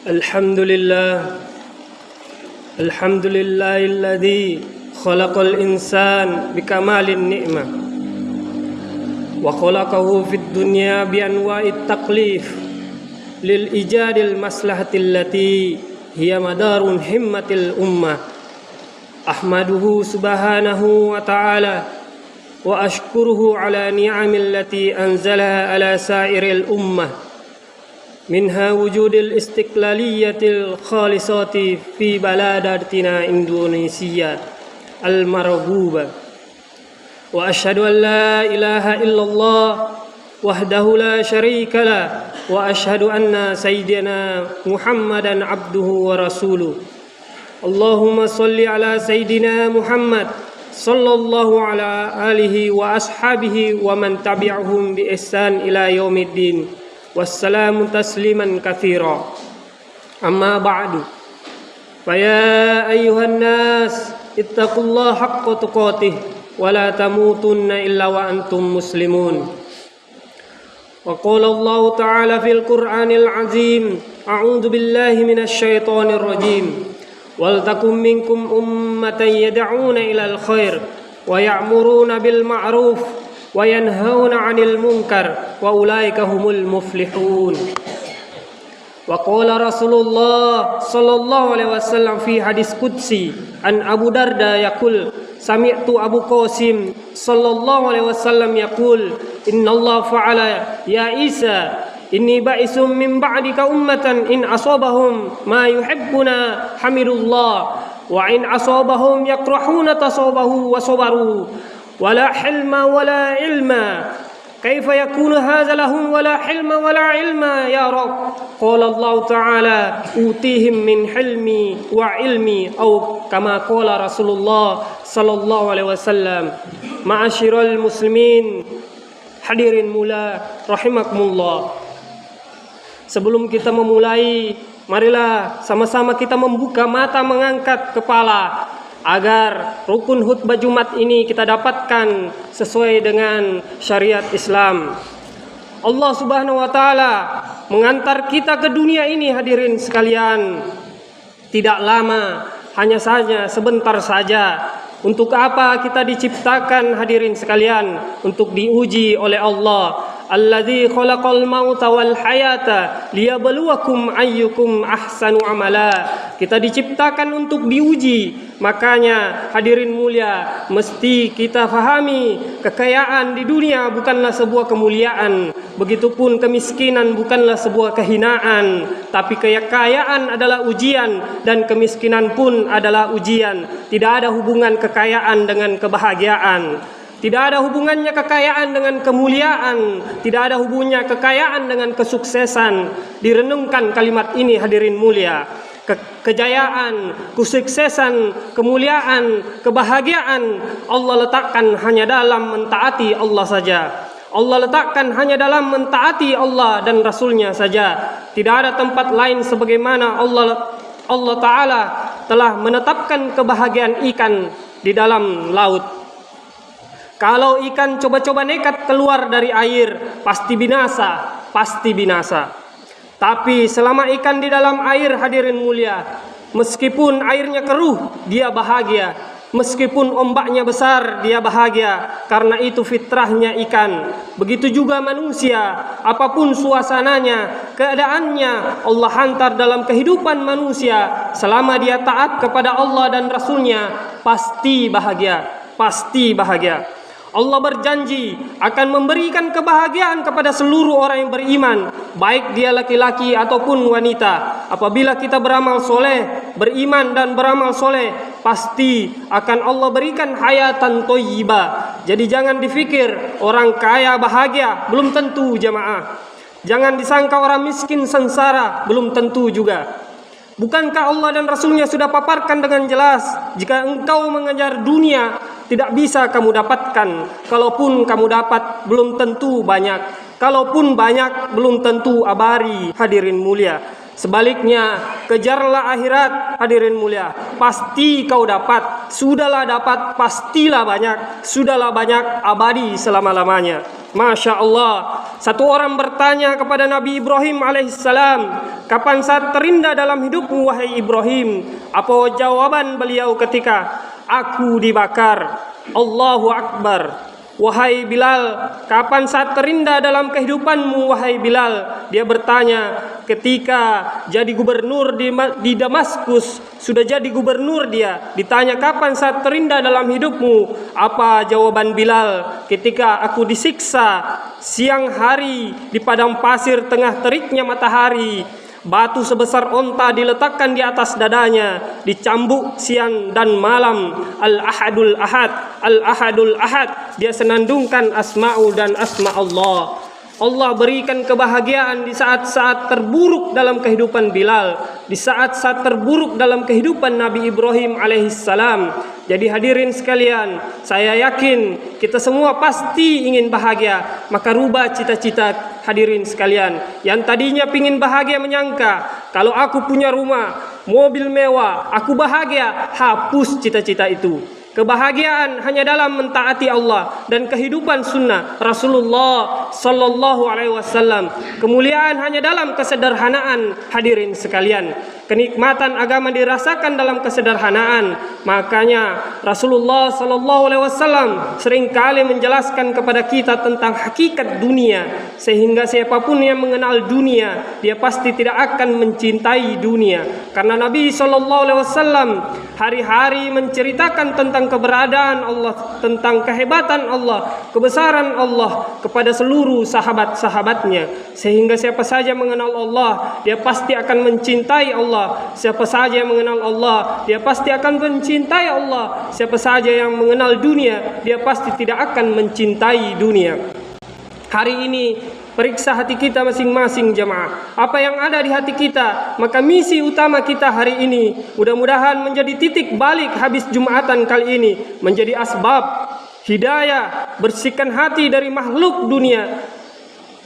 Alhamdulillah Alhamdulillahilladzi khalaqal insan bikamalin ni'mah wa khalaqahu fid dunya bi anwa'it taklif lil ijadil maslahatil lati hiya madarun himmatil ummah. Ahmaduhu subhanahu wa ta'ala wa ashkuruhu ala ni'amil lati anzalaha ala sairil ummah minha wujudil istiqlaliyatil khalisati fi baladatina Indonesia al-marghubah. Wa ashhadu an la ilaha illallah wahdahu la syarika lah wa ashhadu anna sayyidina Muhammadan abduhu wa rasuluh. Allahumma salli ala sayyidina Muhammad sallallahu ala alihi wa ashabihi wa man tabi'ahum bi ihsan ila yaumiddin. Wassalamu tasliman katsira. Amma ba'du. Fa ya ayyuhan nas ittaqullaha haqqa tuqatih wa la tamutunna illa wa antum muslimun. Wa qala Allah ta'ala fil Qur'anil azim, a'udzu billahi minasy syaithanir rajim. Wal takum minkum ummatan yad'una ilal khair wa ya'muruna bil ma'ruf wa yanhauna 'anil munkar wa ulaika humul muflihun. Wa qala Rasulullah sallallahu alaihi wasallam fi hadis qudsi an Abu Darda yaqul sami'tu Abu Qasim sallallahu alaihi wasallam yaqul innallaha fa'ala ya Isa inni ba'isum min ba'dika ummatan in asabahum ma yuhibbuna hamidullah wa in asabahum yakrahuna tasabahu wa sabaru wala hilma wala ilma kaifa yakunu hadza lahum wala hilma wala ilma ya rab. Qala Allah ta'ala utihim min hilmi wa ilmi au kama qala Rasulullah sallallahu alaihi wasallam. Ma'asyiral muslimin hadirin mula rahimakumullah. Sebelum kita memulai, marilah sama-sama kita membuka mata, mengangkat kepala agar rukun khutbah Jumat ini kita dapatkan sesuai dengan syariat Islam. Allah Subhanahu wa taala mengantar kita ke dunia ini, hadirin sekalian, tidak lama, hanya saja sebentar saja. Untuk apa kita diciptakan, hadirin sekalian? Untuk diuji oleh Allah. Alladzi khalaqal mauta wal hayata liyabluwakum ayyukum ahsanu amala. Kita diciptakan untuk diuji. Makanya hadirin mulia, mesti kita fahami kekayaan di dunia bukanlah sebuah kemuliaan. Begitupun kemiskinan bukanlah sebuah kehinaan, tapi kekayaan adalah ujian dan kemiskinan pun adalah ujian. Tidak ada hubungan kekayaan dengan kebahagiaan. Tidak ada hubungannya kekayaan dengan kemuliaan. Tidak ada hubungannya kekayaan dengan kesuksesan. Direnungkan kalimat ini, hadirin mulia. Kejayaan, kesuksesan, kemuliaan, kebahagiaan Allah letakkan hanya dalam mentaati Allah saja. Allah letakkan hanya dalam mentaati Allah dan Rasulnya saja. Tidak ada tempat lain sebagaimana Allah Ta'ala telah menetapkan kebahagiaan ikan di dalam laut. Kalau ikan coba-coba nekat keluar dari air, pasti binasa, pasti binasa. Tapi selama ikan di dalam air, hadirin mulia, meskipun airnya keruh, dia bahagia. Meskipun ombaknya besar, dia bahagia. Karena itu fitrahnya ikan. Begitu juga manusia, apapun suasananya, keadaannya, Allah hantar dalam kehidupan manusia. Selama dia taat kepada Allah dan Rasulnya, pasti bahagia, pasti bahagia. Allah berjanji akan memberikan kebahagiaan kepada seluruh orang yang beriman, baik dia laki-laki ataupun wanita. Apabila kita beramal soleh, beriman dan beramal soleh, pasti akan Allah berikan hayatan thayyibah. Jadi jangan dipikir orang kaya bahagia, belum tentu jamaah. Jangan disangka orang miskin sengsara, belum tentu juga. Bukankah Allah dan Rasulnya sudah paparkan dengan jelas, jika engkau mengejar dunia, tidak bisa kamu dapatkan. Kalaupun kamu dapat, belum tentu banyak. Kalaupun banyak, belum tentu abadi, hadirin mulia. Sebaliknya, kejarlah akhirat, hadirin mulia. Pasti kau dapat. sudahlah dapat, pastilah banyak, sudahlah banyak, abadi selama-lamanya. Masya Allah. Satu orang bertanya kepada Nabi Ibrahim alaihissalam, kapan saat terindah dalam hidupmu wahai Ibrahim? Apa jawaban beliau ketika aku dibakar? Allahu Akbar. Wahai Bilal, kapan saat terindah dalam kehidupanmu wahai Bilal? Dia bertanya ketika jadi gubernur di Damaskus, sudah jadi gubernur dia. Ditanya kapan saat terindah dalam hidupmu? Apa jawaban Bilal? Ketika aku disiksa siang hari di padang pasir tengah teriknya matahari. Batu sebesar onta diletakkan di atas dadanya, dicambuk siang dan malam. Al-Ahadul Ahad, Al-Ahadul Ahad. Dia senandungkan asma'u dan asma Allah. Allah berikan kebahagiaan di saat-saat terburuk dalam kehidupan Bilal, di saat-saat terburuk dalam kehidupan Nabi Ibrahim alaihissalam. Jadi hadirin sekalian, saya yakin kita semua pasti ingin bahagia. Maka rubah cita-cita hadirin sekalian. Yang tadinya ingin bahagia menyangka, kalau aku punya rumah, mobil mewah, aku bahagia. Hapus cita-cita itu. Kebahagiaan hanya dalam mentaati Allah dan kehidupan sunnah Rasulullah Sallallahu Alaihi Wasallam. Kemuliaan hanya dalam kesederhanaan. Hadirin sekalian, kenikmatan agama dirasakan dalam kesederhanaan. Makanya Rasulullah Sallallahu Alaihi Wasallam seringkali menjelaskan kepada kita tentang hakikat dunia, sehingga siapapun yang mengenal dunia, dia pasti tidak akan mencintai dunia. Karena Nabi Sallallahu Alaihi Wasallam hari-hari menceritakan tentang keberadaan Allah, tentang kehebatan Allah, kebesaran Allah kepada seluruh sahabat-sahabatnya. Sehingga siapa saja mengenal Allah, dia pasti akan mencintai Allah. Siapa saja yang mengenal Allah, dia pasti akan mencintai Allah. Siapa saja yang mengenal dunia, dia pasti tidak akan mencintai dunia. Hari ini periksa hati kita masing-masing jemaah. Apa yang ada di hati kita? Maka misi utama kita hari ini mudah-mudahan menjadi titik balik habis Jumatan kali ini, menjadi asbab hidayah, bersihkan hati dari makhluk dunia.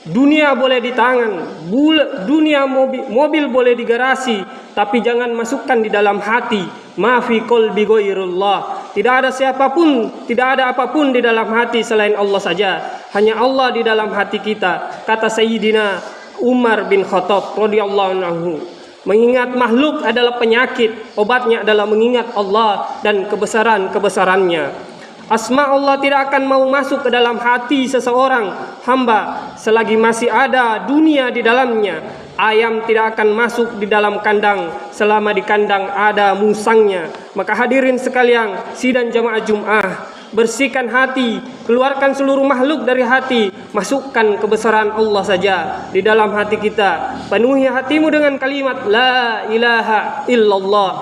Dunia boleh di tangan, dunia mobil boleh di garasi, tapi jangan masukkan di dalam hati. Ma fi qalbi ghairullah. Tidak ada siapapun, tidak ada apapun di dalam hati selain Allah saja. Hanya Allah di dalam hati kita. Kata Sayyidina Umar bin Khattab radhiyallahu anhu, mengingat makhluk adalah penyakit, obatnya adalah mengingat Allah dan kebesaran-kebesarannya. Asma Allah tidak akan mau masuk ke dalam hati seseorang hamba selagi masih ada dunia di dalamnya. Ayam tidak akan masuk di dalam kandang selama di kandang ada musangnya. Maka hadirin sekalian, sidang jamaah Jum'ah, bersihkan hati, keluarkan seluruh makhluk dari hati, masukkan kebesaran Allah saja di dalam hati kita. Penuhi hatimu dengan kalimat La ilaha illallah.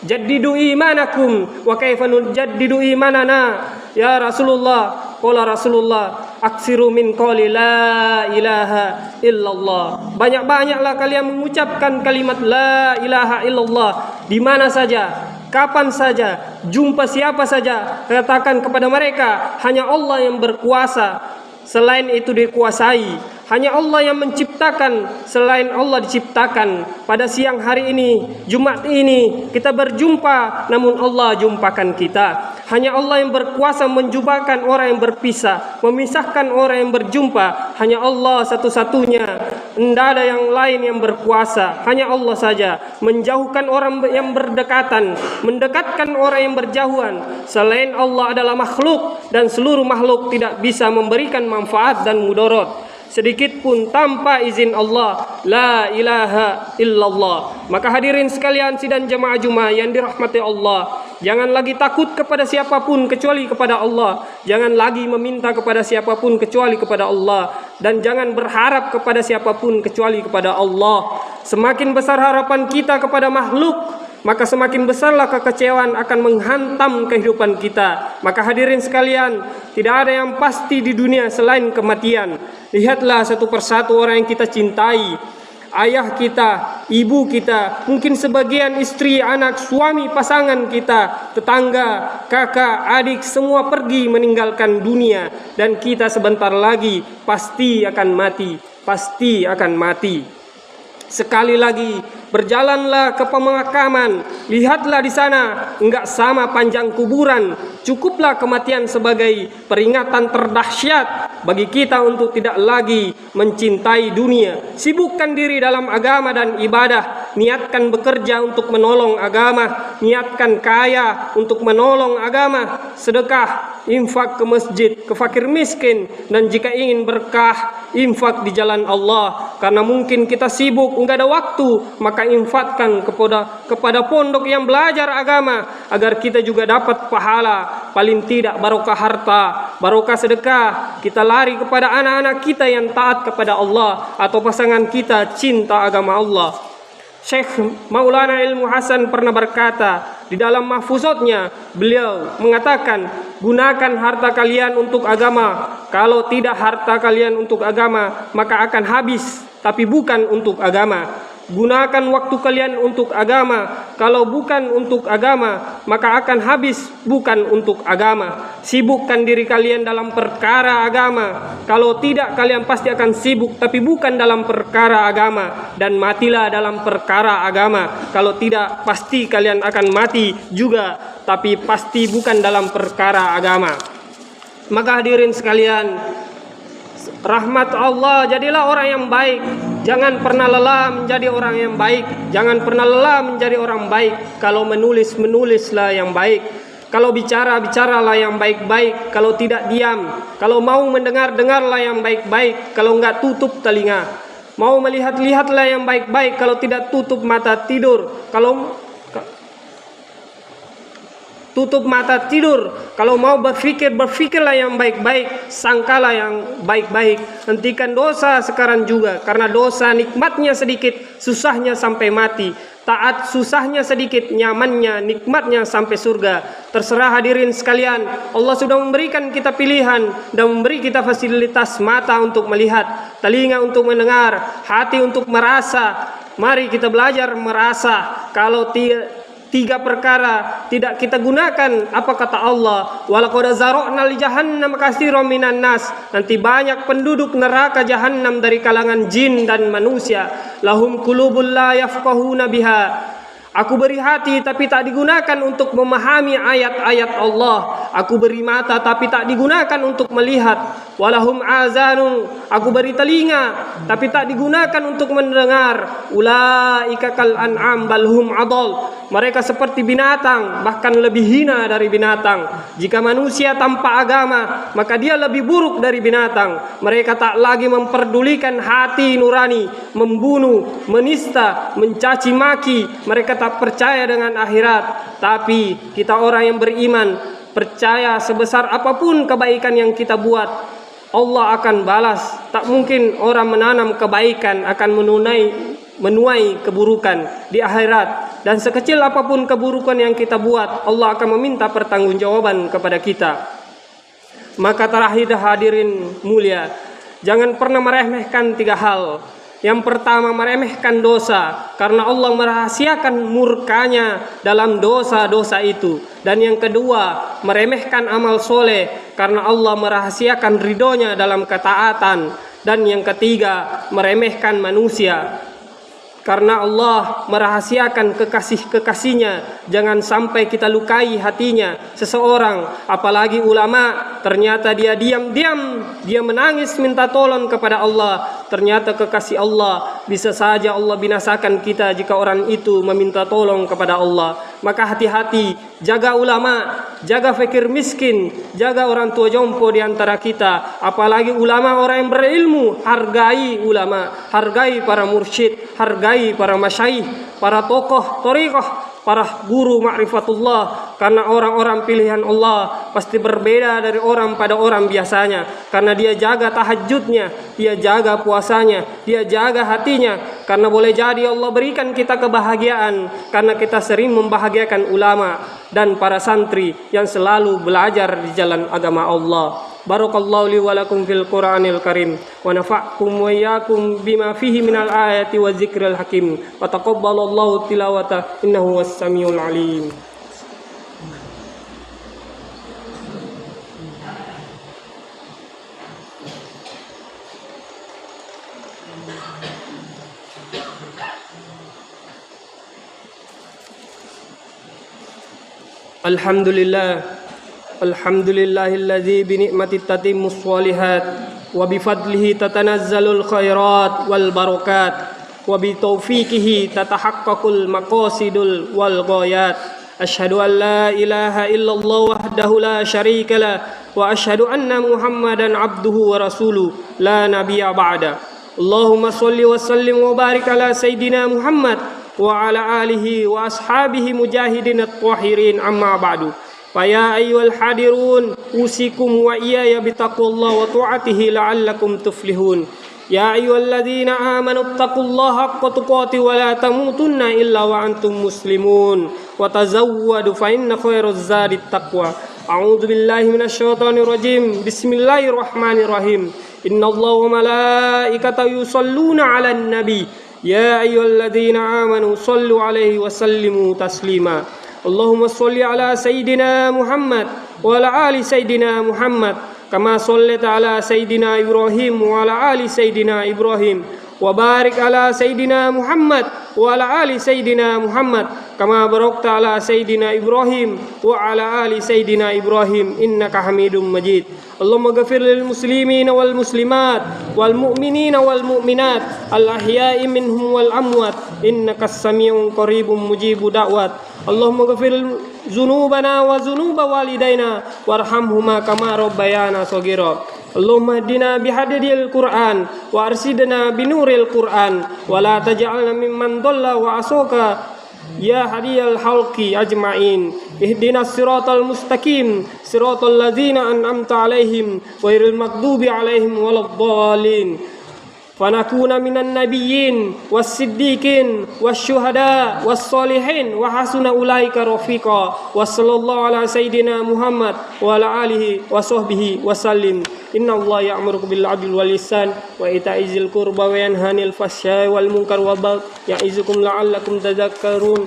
Jaddidu imanakum wa kaifa nujaddidu imanana. Ya Rasulullah, qala Rasulullah, aksiru min qawli la ilaha illallah. Banyak-banyaklah kalian mengucapkan kalimat la ilaha illallah di mana saja, kapan saja, jumpa siapa saja. Katakan kepada mereka, hanya Allah yang berkuasa, selain itu dikuasai. Hanya Allah yang menciptakan, selain Allah diciptakan. Pada siang hari ini, Jumat ini, kita berjumpa, namun Allah jumpakan kita. Hanya Allah yang berkuasa menjumpakan orang yang berpisah, memisahkan orang yang berjumpa. Hanya Allah satu-satunya, tidak ada yang lain yang berkuasa. Hanya Allah saja. Menjauhkan orang yang berdekatan, mendekatkan orang yang berjauhan. Selain Allah adalah makhluk, dan seluruh makhluk tidak bisa memberikan manfaat dan mudarat sedikit pun tanpa izin Allah. La ilaha illallah. Maka hadirin sekalian sidang jemaah Jumat yang dirahmati Allah, jangan lagi takut kepada siapapun kecuali kepada Allah. Jangan lagi meminta kepada siapapun kecuali kepada Allah. Dan jangan berharap kepada siapapun kecuali kepada Allah. Semakin besar harapan kita kepada makhluk, maka semakin besarlah kekecewaan akan menghantam kehidupan kita. Maka hadirin sekalian, tidak ada yang pasti di dunia selain kematian. Lihatlah satu persatu orang yang kita cintai. Ayah kita, ibu kita, mungkin sebagian istri, anak, suami, pasangan kita, tetangga, kakak, adik, semua pergi meninggalkan dunia. Dan kita sebentar lagi pasti akan mati. Pasti akan mati. Sekali lagi berjalanlah ke pemakaman, lihatlah di sana, enggak sama panjang kuburan. Cukuplah kematian sebagai peringatan terdahsyat bagi kita untuk tidak lagi mencintai dunia. Sibukkan diri dalam agama dan ibadah. Niatkan bekerja untuk menolong agama, niatkan kaya untuk menolong agama, sedekah, infak ke masjid, ke fakir miskin, dan jika ingin berkah, infak di jalan Allah. Karena mungkin kita sibuk, enggak ada waktu, maka infakkan kepada pondok yang belajar agama, agar kita juga dapat pahala, paling tidak barokah harta, barokah sedekah. Kita lari kepada anak-anak kita yang taat kepada Allah, atau pasangan kita cinta agama Allah. Syekh Maulana Ilmu Hasan pernah berkata di dalam mahfuzatnya, beliau mengatakan, gunakan harta kalian untuk agama. Kalau tidak harta kalian untuk agama, maka akan habis, tapi bukan untuk agama. Gunakan waktu kalian untuk agama. Kalau bukan untuk agama, maka akan habis, bukan untuk agama. Sibukkan diri kalian dalam perkara agama. Kalau tidak, kalian pasti akan sibuk, tapi bukan dalam perkara agama. Dan matilah dalam perkara agama. Kalau tidak, pasti kalian akan mati juga, tapi pasti bukan dalam perkara agama. Maka hadirin sekalian, rahmat Allah, jadilah orang yang baik. Jangan pernah lelah menjadi orang yang baik. Jangan pernah lelah menjadi orang baik. Kalau menulis, menulislah yang baik. Kalau bicara, bicaralah yang baik-baik. Kalau tidak, diam. Kalau mau mendengar, dengarlah yang baik-baik. Kalau enggak, tutup telinga. Mau melihat, lihatlah yang baik-baik. Kalau tidak, tutup mata, tidur. Tutup mata, tidur. Kalau mau berpikir, berpikirlah yang baik-baik, sangkalah yang baik-baik. Hentikan dosa sekarang juga, karena dosa nikmatnya sedikit, susahnya sampai mati. Taat susahnya sedikit, nyamannya, nikmatnya sampai surga. Terserah hadirin sekalian, Allah sudah memberikan kita pilihan dan memberi kita fasilitas mata untuk melihat, telinga untuk mendengar, hati untuk merasa. Mari kita belajar merasa. Kalau tiga perkara tidak kita gunakan, apa kata Allah? Walaqad zara'na li jahannam katsiran minan nas. Nanti banyak penduduk neraka jahanam dari kalangan jin dan manusia. Lahum qulubul la yafqahuna biha. Aku beri hati tapi tak digunakan untuk memahami ayat-ayat Allah. Aku beri mata tapi tak digunakan untuk melihat. Walahum azanun. Aku beri telinga tapi tak digunakan untuk mendengar. Ulaika kal an'am bal hum adall. Mereka seperti binatang, bahkan lebih hina dari binatang. Jika manusia tanpa agama, maka dia lebih buruk dari binatang. Mereka tak lagi memperdulikan hati nurani, membunuh, menista, mencaci maki. Mereka tak percaya dengan akhirat. Tapi kita orang yang beriman, percaya sebesar apapun kebaikan yang kita buat, Allah akan balas. Tak mungkin orang menanam kebaikan akan menuai keburukan di akhirat. Dan sekecil apapun keburukan yang kita buat, Allah akan meminta pertanggungjawaban kepada kita. Maka terakhir hadirin mulia, jangan pernah meremehkan tiga hal. Yang pertama, meremehkan dosa, karena Allah merahasiakan murkanya dalam dosa-dosa itu. Dan yang kedua, meremehkan amal soleh, karena Allah merahasiakan ridhonya dalam ketaatan. Dan yang ketiga, meremehkan manusia, karena Allah merahasiakan kekasih-kekasihnya. Jangan sampai kita lukai hatinya seseorang, apalagi ulama. Ternyata dia diam-diam, dia menangis minta tolong kepada Allah. Ternyata kekasih Allah, bisa saja Allah binasakan kita jika orang itu meminta tolong kepada Allah. Maka hati-hati, jaga ulama, jaga fakir miskin, jaga orang tua jompo di antara kita. Apalagi ulama, orang yang berilmu. Hargai ulama, hargai para mursyid, hargai para masyayikh, para tokoh thariqah, para guru ma'rifatullah. Karena orang-orang pilihan Allah pasti berbeda dari orang pada orang biasanya. Karena dia jaga tahajudnya, dia jaga puasanya, dia jaga hatinya. Karena boleh jadi Allah berikan kita kebahagiaan karena kita sering membahagiakan ulama dan para santri yang selalu belajar di jalan agama Allah. Barakallahu li wa lakum fil Qur'anil Karim wa nafa'akum wa iyyakum bima fihi minal ayati wa dzikril hakim. Wa taqabbalallahu tilawata innahu was-samiul alim. Alhamdulillah. Alhamdulillahilladzi bi ni'mati tatimmus shalihat wa bi fadlihi tatanazzalul khairat wal barakat wa bi taufiqihi tatahaqqaqul maqasidul wal ghayat. Asyhadu an la ilaha illallah wahdahu la syarika lah wa asyhadu anna Muhammadan abduhu wa rasuluh la nabiyya ba'da. Allahumma sholli wa sallim wa barik ala sayidina Muhammad wa ala alihi wa ashabihi mujahidin at-tahirin amma ba'du. Faya ayyuhal hadirun usikum wa iyaya bitaqwallahi wa ta'atihi la'allakum tuflihun. Ya ayyuhalladzina amanu taqullaha haqqa tuqatih wa la tamutunna illa wa antum muslimun wa tazawwadu fa inna khairaz zadit taqwa. A'udzu billahi minasyaitonir rajim. Bismillahirrahmanirrahim. Innallaha wa malaikatahu yusholluna 'alan nabi. Ya ayyuhalladzina amanu shollu 'alaihi wa sallimu taslima. Allahumma sholli ala sayyidina Muhammad wa ala ali sayyidina Muhammad kama shallaita ala sayyidina Ibrahim wa ala ali sayyidina Ibrahim wa barik ala sayyidina Muhammad wa ala ali sayyidina Muhammad kama barakta ala sayyidina Ibrahim wa ala ali sayyidina Ibrahim innaka Hamidum Majid. Allahumma ghafir lil muslimina wal muslimat wal mu'minina wal mu'minat al ahya'i minhum wal amwat innaka as-sami'un qaribun mujibu da'wat. Allahumma ghafir dzunubana wa dzunuba walidaina warhamhuma kama rabbayana shaghira. Allahumma hdina bihadil Qur'an wa arsidna binuril Qur'an wa la taj'alna mimman dhalla wa asaka ya hadiyal halqi ajma'in. Ihdinas siratal mustaqim siratal ladzina an'amta 'alaihim ghairil maghdubi 'alaihim waladdallin. Fanakuna minan nabiyyin was-siddiqin wasyuhada was-solihin wa hasuna ulaika rafiqa. Wa sallallahu ala sayyidina Muhammad wa ala alihi wa sahbihi wa sallim. Innallaha ya'muru bil 'adli wal ihsan wa ita'izil qurba wa yanha 'anil fahsya'i wal munkar wal baghi ya'izukum la'allakum tadhakkarun.